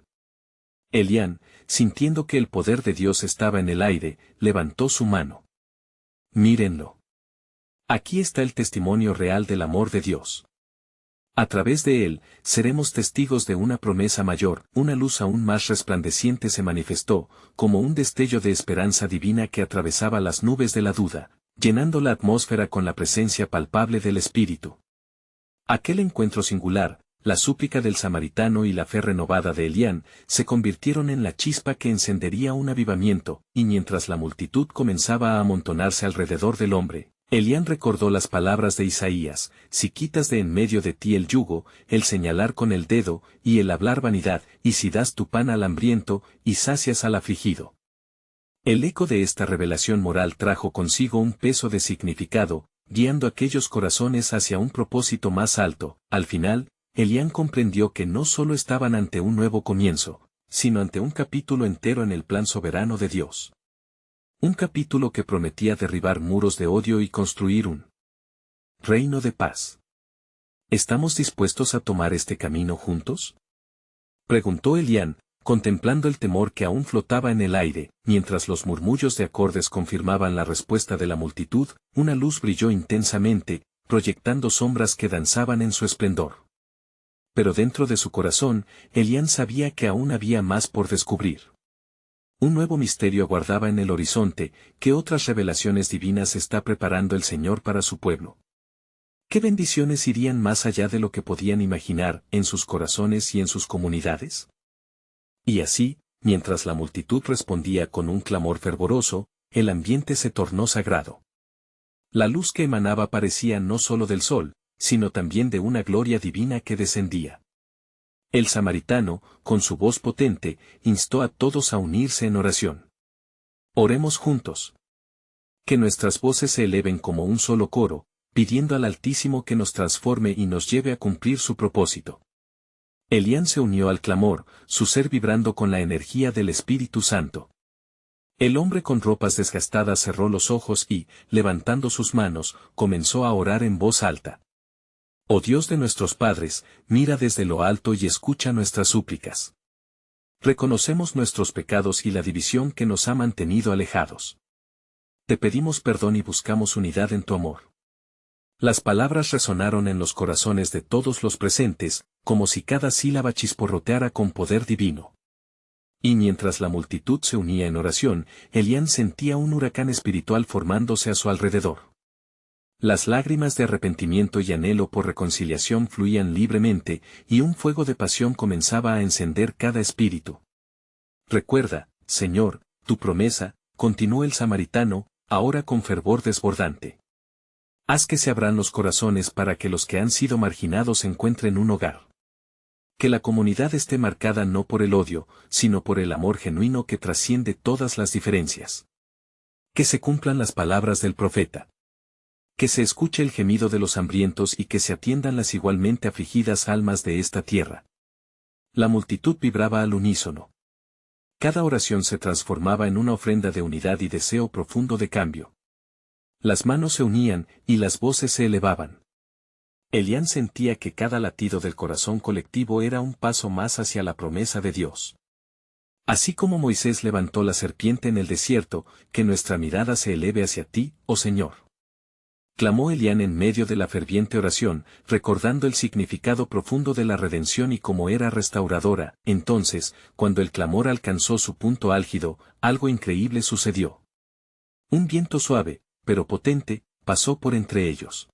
Speaker 1: Elián, sintiendo que el poder de Dios estaba en el aire, levantó su mano. Mírenlo. Aquí está el testimonio real del amor de Dios. A través de él, seremos testigos de una promesa mayor. Una luz aún más resplandeciente se manifestó, como un destello de esperanza divina que atravesaba las nubes de la duda, llenando la atmósfera con la presencia palpable del Espíritu. Aquel encuentro singular, la súplica del samaritano y la fe renovada de Elián, se convirtieron en la chispa que encendería un avivamiento, y mientras la multitud comenzaba a amontonarse alrededor del hombre, Elián recordó las palabras de Isaías: si quitas de en medio de ti el yugo, el señalar con el dedo, y el hablar vanidad, y si das tu pan al hambriento, y sacias al afligido. El eco de esta revelación moral trajo consigo un peso de significado, guiando aquellos corazones hacia un propósito más alto. Al final, Elián comprendió que no solo estaban ante un nuevo comienzo, sino ante un capítulo entero en el plan soberano de Dios. Un capítulo que prometía derribar muros de odio y construir un reino de paz. ¿Estamos dispuestos a tomar este camino juntos?, preguntó Elián, contemplando el temor que aún flotaba en el aire. Mientras los murmullos de acordes confirmaban la respuesta de la multitud, una luz brilló intensamente, proyectando sombras que danzaban en su esplendor. Pero dentro de su corazón, Elián sabía que aún había más por descubrir. Un nuevo misterio aguardaba en el horizonte. ¿Qué otras revelaciones divinas está preparando el Señor para su pueblo? ¿Qué bendiciones irían más allá de lo que podían imaginar, en sus corazones y en sus comunidades? Y así, mientras la multitud respondía con un clamor fervoroso, el ambiente se tornó sagrado. La luz que emanaba parecía no solo del sol, sino también de una gloria divina que descendía. El samaritano, con su voz potente, instó a todos a unirse en oración. Oremos juntos. Que nuestras voces se eleven como un solo coro, pidiendo al Altísimo que nos transforme y nos lleve a cumplir su propósito. Elián se unió al clamor, su ser vibrando con la energía del Espíritu Santo. El hombre con ropas desgastadas cerró los ojos y, levantando sus manos, comenzó a orar en voz alta. Oh Dios de nuestros padres, mira desde lo alto y escucha nuestras súplicas. Reconocemos nuestros pecados y la división que nos ha mantenido alejados. te pedimos perdón y buscamos unidad en tu amor. Las palabras resonaron en los corazones de todos los presentes, como si cada sílaba chisporroteara con poder divino. Y mientras la multitud se unía en oración, Elián sentía un huracán espiritual formándose a su alrededor. Las lágrimas de arrepentimiento y anhelo por reconciliación fluían libremente, y un fuego de pasión comenzaba a encender cada espíritu. Recuerda, Señor, tu promesa, continuó el samaritano, ahora con fervor desbordante. Haz que se abran los corazones para que los que han sido marginados encuentren un hogar. Que la comunidad esté marcada no por el odio, sino por el amor genuino que trasciende todas las diferencias. Que se cumplan las palabras del profeta. Que se escuche el gemido de los hambrientos y que se atiendan las igualmente afligidas almas de esta tierra. La multitud vibraba al unísono. Cada oración se transformaba en una ofrenda de unidad y deseo profundo de cambio. Las manos se unían y las voces se elevaban. Elián sentía que cada latido del corazón colectivo era un paso más hacia la promesa de Dios. Así como Moisés levantó la serpiente en el desierto, que nuestra mirada se eleve hacia ti, oh Señor. Clamó Elián en medio de la ferviente oración, recordando el significado profundo de la redención y cómo era restauradora. Entonces, cuando el clamor alcanzó su punto álgido, algo increíble sucedió. Un viento suave, pero potente, pasó por entre ellos.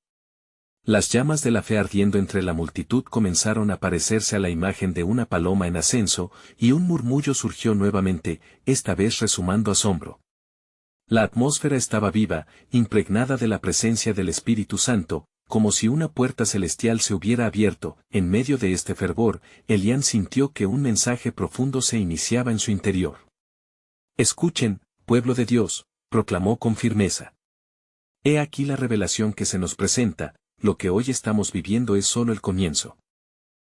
Speaker 1: Las llamas de la fe ardiendo entre la multitud comenzaron a parecerse a la imagen de una paloma en ascenso, y un murmullo surgió nuevamente, esta vez resumando asombro. La atmósfera estaba viva, impregnada de la presencia del Espíritu Santo, como si una puerta celestial se hubiera abierto. En medio de este fervor, Elián sintió que un mensaje profundo se iniciaba en su interior. Escuchen, pueblo de Dios, proclamó con firmeza. He aquí la revelación que se nos presenta. Lo que hoy estamos viviendo es solo el comienzo.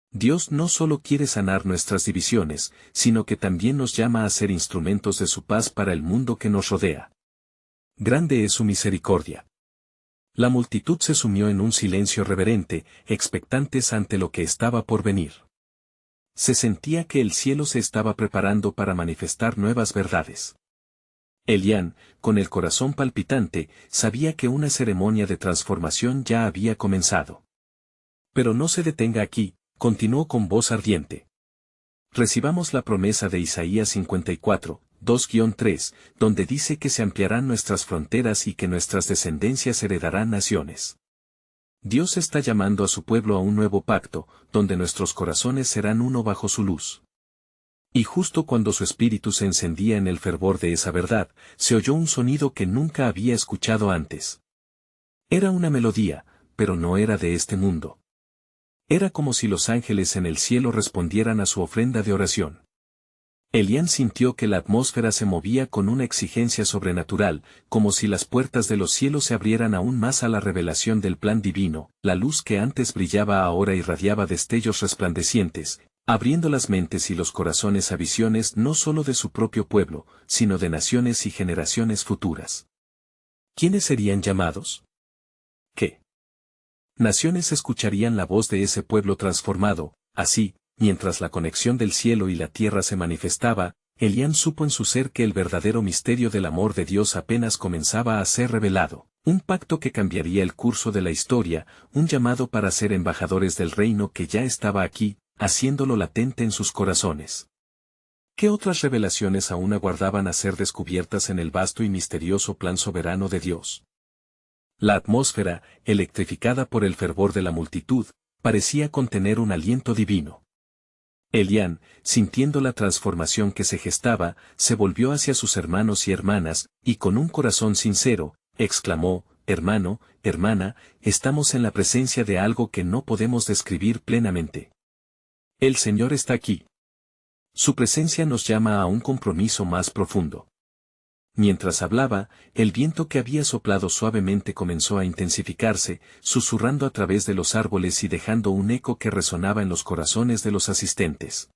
Speaker 1: Dios no solo quiere sanar nuestras divisiones, sino que también nos llama a ser instrumentos de su paz para el mundo que nos rodea. Grande es su misericordia. La multitud se sumió en un silencio reverente, expectantes ante lo que estaba por venir. Se sentía que el cielo se estaba preparando para manifestar nuevas verdades. Elián, con el corazón palpitante, sabía que una ceremonia de transformación ya había comenzado. Pero no se detenga aquí, continuó con voz ardiente. Recibamos la promesa de Isaías 54, 2-3, donde dice que se ampliarán nuestras fronteras y que nuestras descendencias heredarán naciones. Dios está llamando a su pueblo a un nuevo pacto, donde nuestros corazones serán uno bajo su luz. Y justo cuando su espíritu se encendía en el fervor de esa verdad, se oyó un sonido que nunca había escuchado antes. Era una melodía, pero no era de este mundo. Era como si los ángeles en el cielo respondieran a su ofrenda de oración. Elián sintió que la atmósfera se movía con una exigencia sobrenatural, como si las puertas de los cielos se abrieran aún más a la revelación del plan divino. La luz que antes brillaba ahora irradiaba destellos resplandecientes, abriendo las mentes y los corazones a visiones no solo de su propio pueblo, sino de naciones y generaciones futuras. ¿Quiénes serían llamados? ¿Qué naciones escucharían la voz de ese pueblo transformado? Así, mientras la conexión del cielo y la tierra se manifestaba, Elián supo en su ser que el verdadero misterio del amor de Dios apenas comenzaba a ser revelado. Un pacto que cambiaría el curso de la historia, un llamado para ser embajadores del reino que ya estaba aquí, haciéndolo latente en sus corazones. ¿Qué otras revelaciones aún aguardaban a ser descubiertas en el vasto y misterioso plan soberano de Dios? La atmósfera, electrificada por el fervor de la multitud, parecía contener un aliento divino. Elián, sintiendo la transformación que se gestaba, se volvió hacia sus hermanos y hermanas, y con un corazón sincero, exclamó: hermano, hermana, estamos en la presencia de algo que no podemos describir plenamente. El Señor está aquí. Su presencia nos llama a un compromiso más profundo. Mientras hablaba, el viento que había soplado suavemente comenzó a intensificarse, susurrando a través de los árboles y dejando un eco que resonaba en los corazones de los asistentes.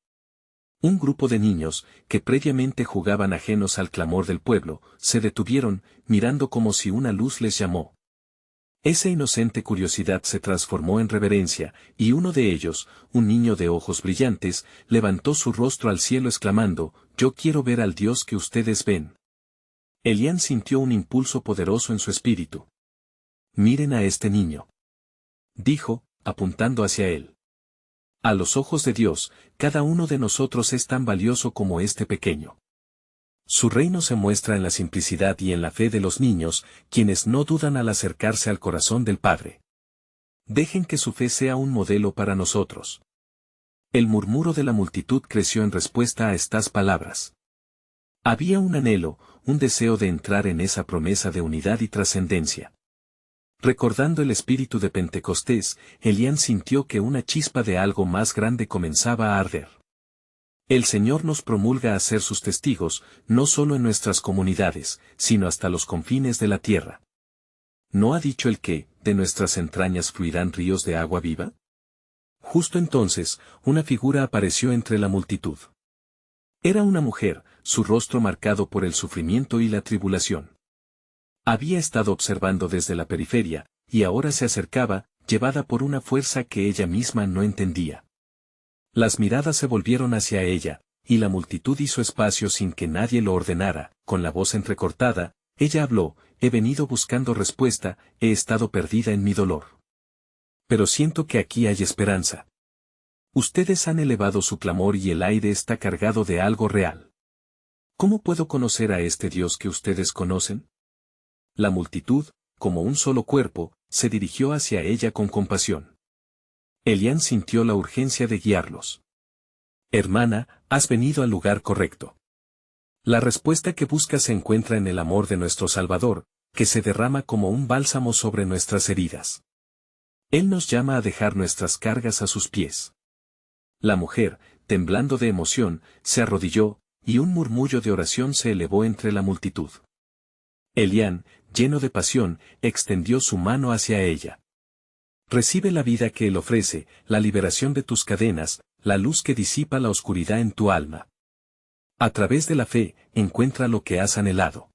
Speaker 1: Un grupo de niños, que previamente jugaban ajenos al clamor del pueblo, se detuvieron, mirando como si una luz les llamó. Esa inocente curiosidad se transformó en reverencia, y uno de ellos, un niño de ojos brillantes, levantó su rostro al cielo exclamando: «Yo quiero ver al Dios que ustedes ven». Elián sintió un impulso poderoso en su espíritu. «Miren a este niño», dijo, apuntando hacia él. A los ojos de Dios, cada uno de nosotros es tan valioso como este pequeño. Su reino se muestra en la simplicidad y en la fe de los niños, quienes no dudan al acercarse al corazón del Padre. Dejen que su fe sea un modelo para nosotros. El murmuro de la multitud creció en respuesta a estas palabras. Había un anhelo, un deseo de entrar en esa promesa de unidad y trascendencia. Recordando el espíritu de Pentecostés, Elián sintió que una chispa de algo más grande comenzaba a arder. El Señor nos promulga a ser sus testigos, no solo en nuestras comunidades, sino hasta los confines de la tierra. ¿No ha dicho el que, de nuestras entrañas fluirán ríos de agua viva? Justo entonces, una figura apareció entre la multitud. Era una mujer, su rostro marcado por el sufrimiento y la tribulación. Había estado observando desde la periferia, y ahora se acercaba, llevada por una fuerza que ella misma no entendía. Las miradas se volvieron hacia ella, y la multitud hizo espacio sin que nadie lo ordenara. Con la voz entrecortada, ella habló: «He venido buscando respuesta, he estado perdida en mi dolor. Pero siento que aquí hay esperanza. Ustedes han elevado su clamor y el aire está cargado de algo real. ¿Cómo puedo conocer a este Dios que ustedes conocen?». La multitud, como un solo cuerpo, se dirigió hacia ella con compasión. Elián sintió la urgencia de guiarlos. «Hermana, has venido al lugar correcto. La respuesta que buscas se encuentra en el amor de nuestro Salvador, que se derrama como un bálsamo sobre nuestras heridas. Él nos llama a dejar nuestras cargas a sus pies». La mujer, temblando de emoción, se arrodilló, y un murmullo de oración se elevó entre la multitud. Elián, lleno de pasión, extendió su mano hacia ella. «Recibe la vida que Él ofrece, la liberación de tus cadenas, la luz que disipa la oscuridad en tu alma. A través de la fe, encuentra lo que has anhelado».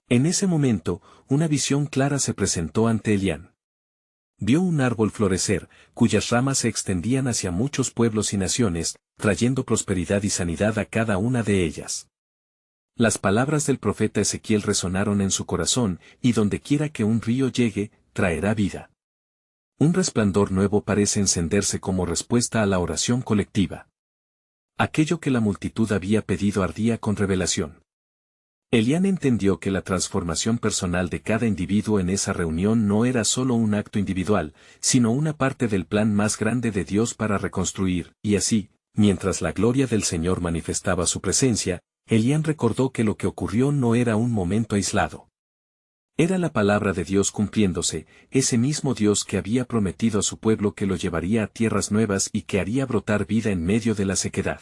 Speaker 1: En ese momento, una visión clara se presentó ante Elián. Vio un árbol florecer, cuyas ramas se extendían hacia muchos pueblos y naciones, trayendo prosperidad y sanidad a cada una de ellas. Las palabras del profeta Ezequiel resonaron en su corazón, y dondequiera que un río llegue, traerá vida. Un resplandor nuevo parece encenderse como respuesta a la oración colectiva. Aquello que la multitud había pedido ardía con revelación. Elián entendió que la transformación personal de cada individuo en esa reunión no era solo un acto individual, sino una parte del plan más grande de Dios para reconstruir, y así, mientras la gloria del Señor manifestaba su presencia, Elián recordó que lo que ocurrió no era un momento aislado. Era la palabra de Dios cumpliéndose, ese mismo Dios que había prometido a su pueblo que lo llevaría a tierras nuevas y que haría brotar vida en medio de la sequedad.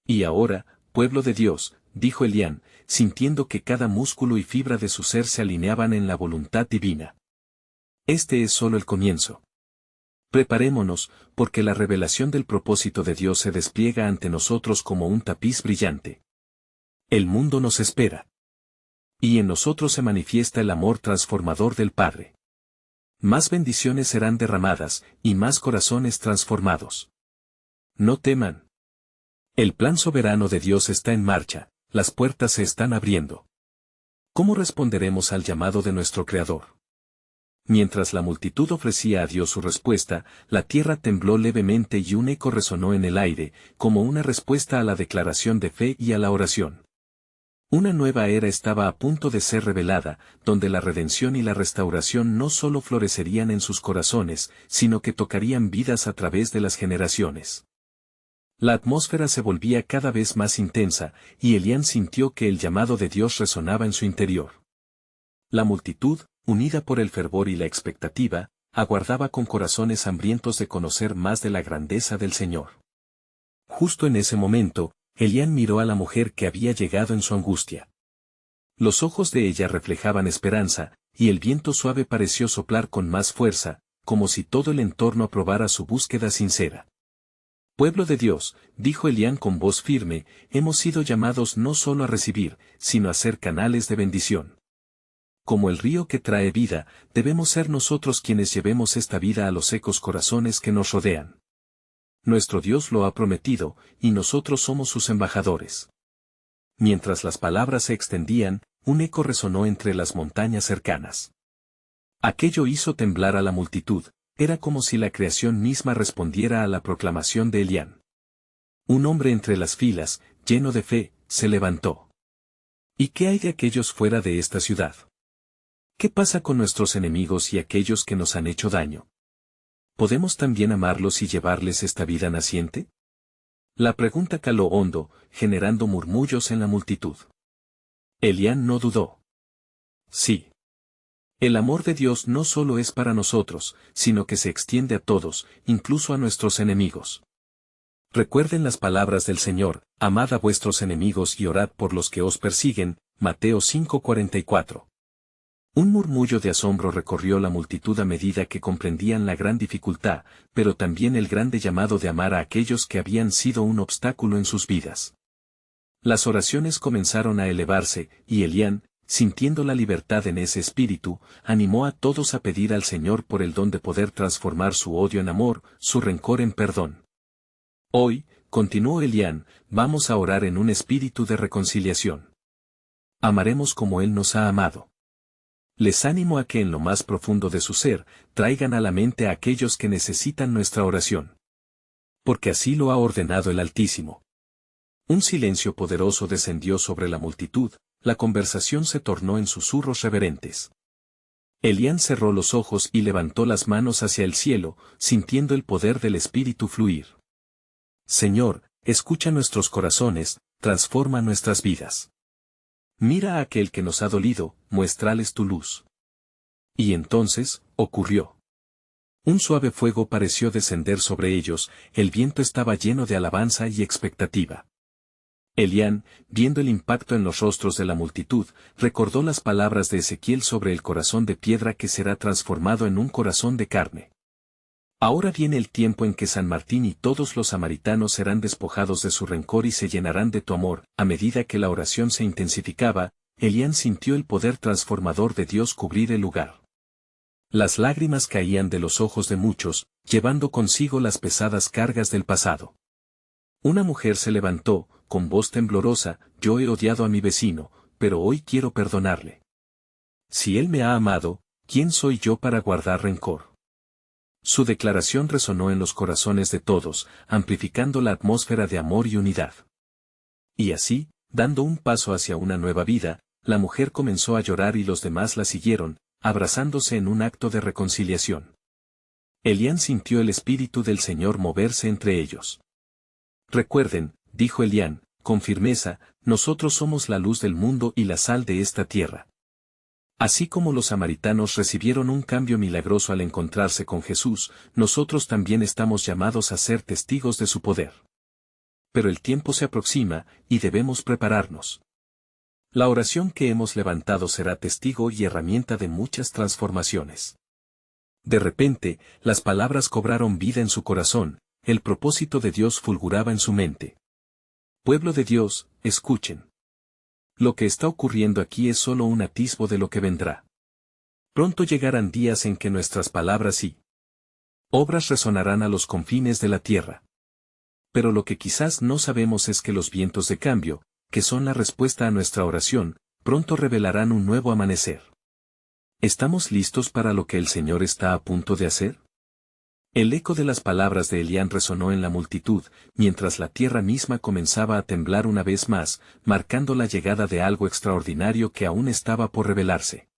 Speaker 1: «Y ahora, pueblo de Dios», dijo Elián, sintiendo que cada músculo y fibra de su ser se alineaban en la voluntad divina. «Este es solo el comienzo. Preparémonos, porque la revelación del propósito de Dios se despliega ante nosotros como un tapiz brillante. El mundo nos espera. Y en nosotros se manifiesta el amor transformador del Padre. Más bendiciones serán derramadas, y más corazones transformados. No teman. El plan soberano de Dios está en marcha, las puertas se están abriendo. ¿Cómo responderemos al llamado de nuestro Creador?». Mientras la multitud ofrecía a Dios su respuesta, la tierra tembló levemente y un eco resonó en el aire, como una respuesta a la declaración de fe y a la oración. Una nueva era estaba a punto de ser revelada, donde la redención y la restauración no solo florecerían en sus corazones, sino que tocarían vidas a través de las generaciones. La atmósfera se volvía cada vez más intensa, y Elián sintió que el llamado de Dios resonaba en su interior. La multitud, unida por el fervor y la expectativa, aguardaba con corazones hambrientos de conocer más de la grandeza del Señor. Justo en ese momento, Elián miró a la mujer que había llegado en su angustia. Los ojos de ella reflejaban esperanza, y el viento suave pareció soplar con más fuerza, como si todo el entorno aprobara su búsqueda sincera. «Pueblo de Dios», dijo Elián con voz firme, «hemos sido llamados no solo a recibir, sino a ser canales de bendición. Como el río que trae vida, debemos ser nosotros quienes llevemos esta vida a los secos corazones que nos rodean. Nuestro Dios lo ha prometido, y nosotros somos sus embajadores». Mientras las palabras se extendían, un eco resonó entre las montañas cercanas. Aquello hizo temblar a la multitud, era como si la creación misma respondiera a la proclamación de Elián. Un hombre entre las filas, lleno de fe, se levantó. ¿Y qué hay de aquellos fuera de esta ciudad? ¿Qué pasa con nuestros enemigos y aquellos que nos han hecho daño? ¿Podemos también amarlos y llevarles esta vida naciente? La pregunta caló hondo, generando murmullos en la multitud. Elián no dudó. Sí. El amor de Dios no solo es para nosotros, sino que se extiende a todos, incluso a nuestros enemigos. Recuerden las palabras del Señor, amad a vuestros enemigos y orad por los que os persiguen, Mateo 5:44. Un murmullo de asombro recorrió la multitud a medida que comprendían la gran dificultad, pero también el grande llamado de amar a aquellos que habían sido un obstáculo en sus vidas. Las oraciones comenzaron a elevarse, y Elián, sintiendo la libertad en ese espíritu, animó a todos a pedir al Señor por el don de poder transformar su odio en amor, su rencor en perdón. Hoy, continuó Elián, vamos a orar en un espíritu de reconciliación. Amaremos como Él nos ha amado. Les animo a que en lo más profundo de su ser, traigan a la mente a aquellos que necesitan nuestra oración. Porque así lo ha ordenado el Altísimo. Un silencio poderoso descendió sobre la multitud, la conversación se tornó en susurros reverentes. Elián cerró los ojos y levantó las manos hacia el cielo, sintiendo el poder del Espíritu fluir. Señor, escucha nuestros corazones, transforma nuestras vidas. Mira a aquel que nos ha dolido, muéstrales tu luz. Y entonces, ocurrió. Un suave fuego pareció descender sobre ellos, el viento estaba lleno de alabanza y expectativa. Elián, viendo el impacto en los rostros de la multitud, recordó las palabras de Ezequiel sobre el corazón de piedra que será transformado en un corazón de carne. Ahora viene el tiempo en que San Martín y todos los samaritanos serán despojados de su rencor y se llenarán de tu amor. A medida que la oración se intensificaba, Elián sintió el poder transformador de Dios cubrir el lugar. Las lágrimas caían de los ojos de muchos, llevando consigo las pesadas cargas del pasado. Una mujer se levantó, con voz temblorosa, yo he odiado a mi vecino, pero hoy quiero perdonarle. Si él me ha amado, ¿quién soy yo para guardar rencor? Su declaración resonó en los corazones de todos, amplificando la atmósfera de amor y unidad. Y así, dando un paso hacia una nueva vida, la mujer comenzó a llorar y los demás la siguieron, abrazándose en un acto de reconciliación. Elián sintió el Espíritu del Señor moverse entre ellos. Recuerden, dijo Elián, con firmeza, nosotros somos la luz del mundo y la sal de esta tierra. Así como los samaritanos recibieron un cambio milagroso al encontrarse con Jesús, nosotros también estamos llamados a ser testigos de su poder. Pero el tiempo se aproxima, y debemos prepararnos. La oración que hemos levantado será testigo y herramienta de muchas transformaciones. De repente, las palabras cobraron vida en su corazón, el propósito de Dios fulguraba en su mente. Pueblo de Dios, escuchen. Lo que está ocurriendo aquí es solo un atisbo de lo que vendrá. Pronto llegarán días en que nuestras palabras y obras resonarán a los confines de la tierra. Pero lo que quizás no sabemos es que los vientos de cambio, que son la respuesta a nuestra oración, pronto revelarán un nuevo amanecer. ¿Estamos listos para lo que el Señor está a punto de hacer? El eco de las palabras de Elián resonó en la multitud, mientras la tierra misma comenzaba a temblar una vez más, marcando la llegada de algo extraordinario que aún estaba por revelarse.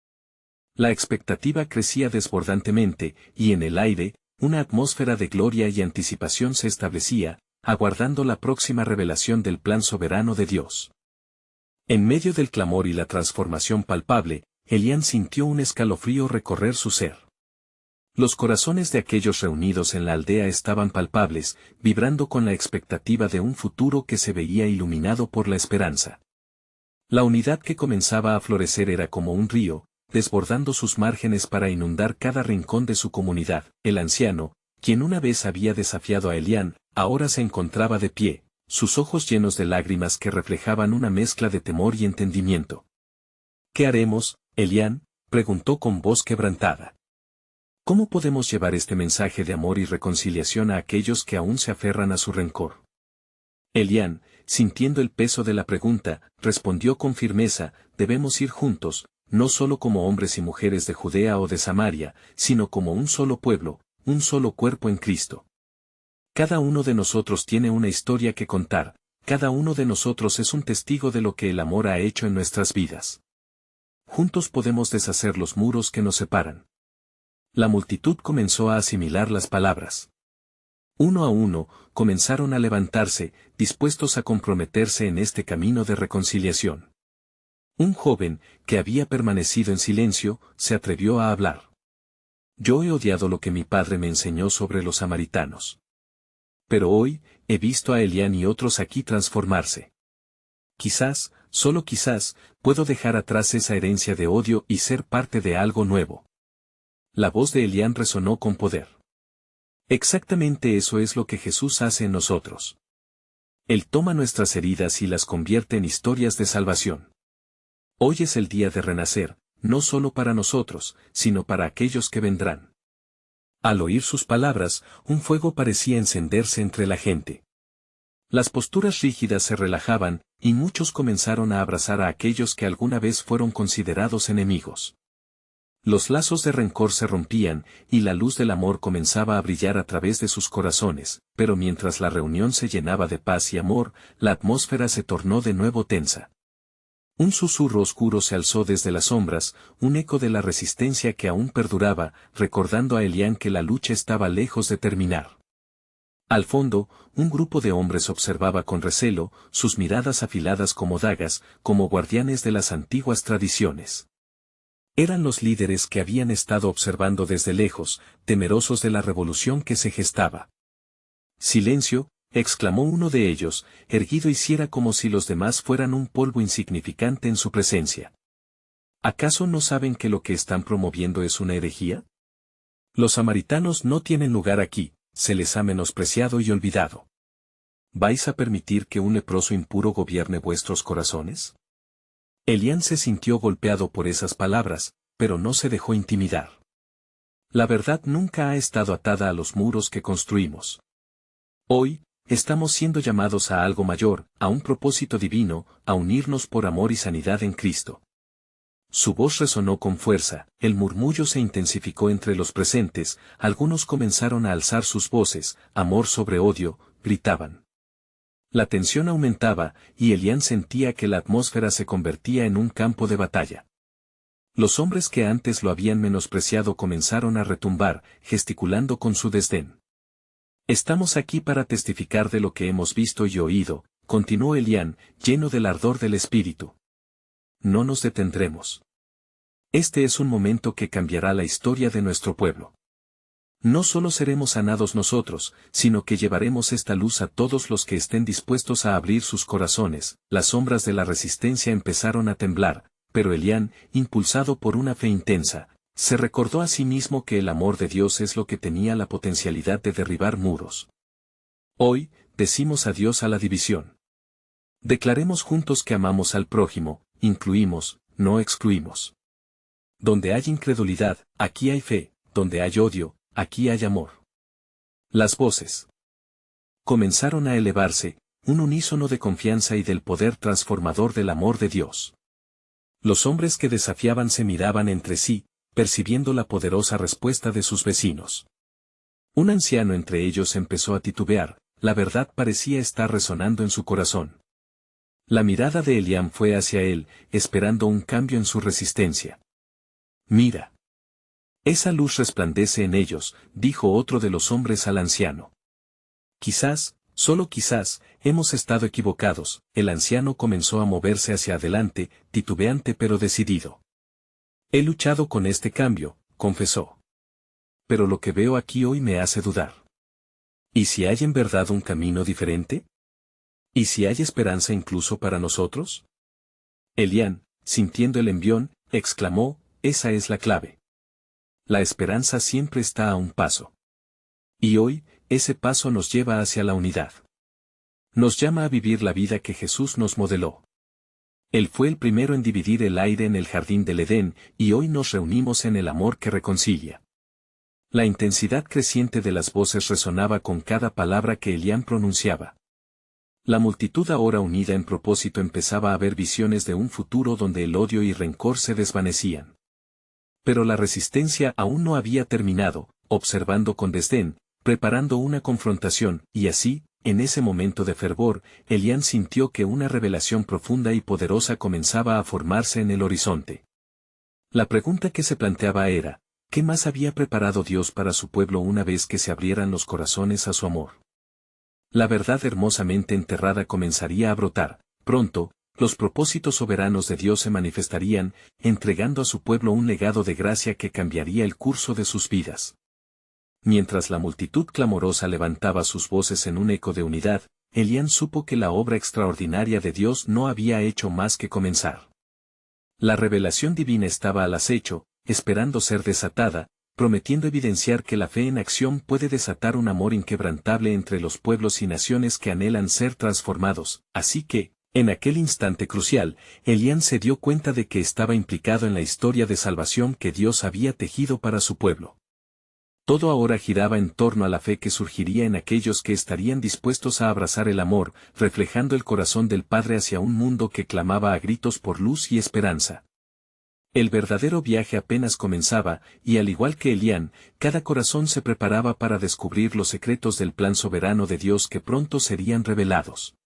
Speaker 1: La expectativa crecía desbordantemente, y en el aire, una atmósfera de gloria y anticipación se establecía, aguardando la próxima revelación del plan soberano de Dios. En medio del clamor y la transformación palpable, Elián sintió un escalofrío recorrer su ser. Los corazones de aquellos reunidos en la aldea estaban palpables, vibrando con la expectativa de un futuro que se veía iluminado por la esperanza. La unidad que comenzaba a florecer era como un río, desbordando sus márgenes para inundar cada rincón de su comunidad. El anciano, quien una vez había desafiado a Elián, ahora se encontraba de pie, sus ojos llenos de lágrimas que reflejaban una mezcla de temor y entendimiento. ¿Qué haremos, Elián?, preguntó con voz quebrantada. ¿Cómo podemos llevar este mensaje de amor y reconciliación a aquellos que aún se aferran a su rencor? Elián, sintiendo el peso de la pregunta, respondió con firmeza, debemos ir juntos, no solo como hombres y mujeres de Judea o de Samaria, sino como un solo pueblo, un solo cuerpo en Cristo. Cada uno de nosotros tiene una historia que contar, cada uno de nosotros es un testigo de lo que el amor ha hecho en nuestras vidas. Juntos podemos deshacer los muros que nos separan. La multitud comenzó a asimilar las palabras. Uno a uno, comenzaron a levantarse, dispuestos a comprometerse en este camino de reconciliación. Un joven, que había permanecido en silencio, se atrevió a hablar. Yo he odiado lo que mi padre me enseñó sobre los samaritanos. Pero hoy, he visto a Elián y otros aquí transformarse. Quizás, solo quizás, puedo dejar atrás esa herencia de odio y ser parte de algo nuevo. La voz de Elián resonó con poder. Exactamente eso es lo que Jesús hace en nosotros. Él toma nuestras heridas y las convierte en historias de salvación. Hoy es el día de renacer, no solo para nosotros, sino para aquellos que vendrán. Al oír sus palabras, un fuego parecía encenderse entre la gente. Las posturas rígidas se relajaban, y muchos comenzaron a abrazar a aquellos que alguna vez fueron considerados enemigos. Los lazos de rencor se rompían, y la luz del amor comenzaba a brillar a través de sus corazones, pero mientras la reunión se llenaba de paz y amor, la atmósfera se tornó de nuevo tensa. Un susurro oscuro se alzó desde las sombras, un eco de la resistencia que aún perduraba, recordando a Elián que la lucha estaba lejos de terminar. Al fondo, un grupo de hombres observaba con recelo, sus miradas afiladas como dagas, como guardianes de las antiguas tradiciones. Eran los líderes que habían estado observando desde lejos, temerosos de la revolución que se gestaba. «Silencio», exclamó uno de ellos, erguido y fiera como si los demás fueran un polvo insignificante en su presencia. ¿Acaso no saben que lo que están promoviendo es una herejía? Los samaritanos no tienen lugar aquí, se les ha menospreciado y olvidado. ¿Vais a permitir que un leproso impuro gobierne vuestros corazones? Elián se sintió golpeado por esas palabras, pero no se dejó intimidar. La verdad nunca ha estado atada a los muros que construimos. Hoy, estamos siendo llamados a algo mayor, a un propósito divino, a unirnos por amor y sanidad en Cristo. Su voz resonó con fuerza, el murmullo se intensificó entre los presentes, algunos comenzaron a alzar sus voces, amor sobre odio, gritaban. La tensión aumentaba, y Elián sentía que la atmósfera se convertía en un campo de batalla. Los hombres que antes lo habían menospreciado comenzaron a retumbar, gesticulando con su desdén. Estamos aquí para testificar de lo que hemos visto y oído, continuó Elián, lleno del ardor del espíritu. No nos detendremos. Este es un momento que cambiará la historia de nuestro pueblo. No solo seremos sanados nosotros, sino que llevaremos esta luz a todos los que estén dispuestos a abrir sus corazones. Las sombras de la resistencia empezaron a temblar, pero Elián, impulsado por una fe intensa, se recordó a sí mismo que el amor de Dios es lo que tenía la potencialidad de derribar muros. Hoy, decimos adiós a la división. Declaremos juntos que amamos al prójimo, incluimos, no excluimos. Donde hay incredulidad, aquí hay fe, donde hay odio, aquí hay amor. Las voces comenzaron a elevarse, un unísono de confianza y del poder transformador del amor de Dios. Los hombres que desafiaban se miraban entre sí, percibiendo la poderosa respuesta de sus vecinos. Un anciano entre ellos empezó a titubear, la verdad parecía estar resonando en su corazón. La mirada de Elián fue hacia él, esperando un cambio en su resistencia. Mira. Esa luz resplandece en ellos, dijo otro de los hombres al anciano. Quizás, solo quizás, hemos estado equivocados. El anciano comenzó a moverse hacia adelante, titubeante pero decidido. He luchado con este cambio, confesó. Pero lo que veo aquí hoy me hace dudar. ¿Y si hay en verdad un camino diferente? ¿Y si hay esperanza incluso para nosotros? Elián, sintiendo el envión, exclamó, esa es la clave. La esperanza siempre está a un paso. Y hoy, ese paso nos lleva hacia la unidad. Nos llama a vivir la vida que Jesús nos modeló. Él fue el primero en dividir el aire en el jardín del Edén, y hoy nos reunimos en el amor que reconcilia. La intensidad creciente de las voces resonaba con cada palabra que Elián pronunciaba. La multitud ahora unida en propósito empezaba a ver visiones de un futuro donde el odio y rencor se desvanecían. Pero la resistencia aún no había terminado, observando con desdén, preparando una confrontación, y así, en ese momento de fervor, Elián sintió que una revelación profunda y poderosa comenzaba a formarse en el horizonte. La pregunta que se planteaba era, ¿qué más había preparado Dios para su pueblo una vez que se abrieran los corazones a su amor? La verdad hermosamente enterrada comenzaría a brotar, pronto, los propósitos soberanos de Dios se manifestarían, entregando a su pueblo un legado de gracia que cambiaría el curso de sus vidas. Mientras la multitud clamorosa levantaba sus voces en un eco de unidad, Elián supo que la obra extraordinaria de Dios no había hecho más que comenzar. La revelación divina estaba al acecho, esperando ser desatada, prometiendo evidenciar que la fe en acción puede desatar un amor inquebrantable entre los pueblos y naciones que anhelan ser transformados, así que, en aquel instante crucial, Elián se dio cuenta de que estaba implicado en la historia de salvación que Dios había tejido para su pueblo. Todo ahora giraba en torno a la fe que surgiría en aquellos que estarían dispuestos a abrazar el amor, reflejando el corazón del Padre hacia un mundo que clamaba a gritos por luz y esperanza. El verdadero viaje apenas comenzaba, y al igual que Elián, cada corazón se preparaba para descubrir los secretos del plan soberano de Dios que pronto serían revelados.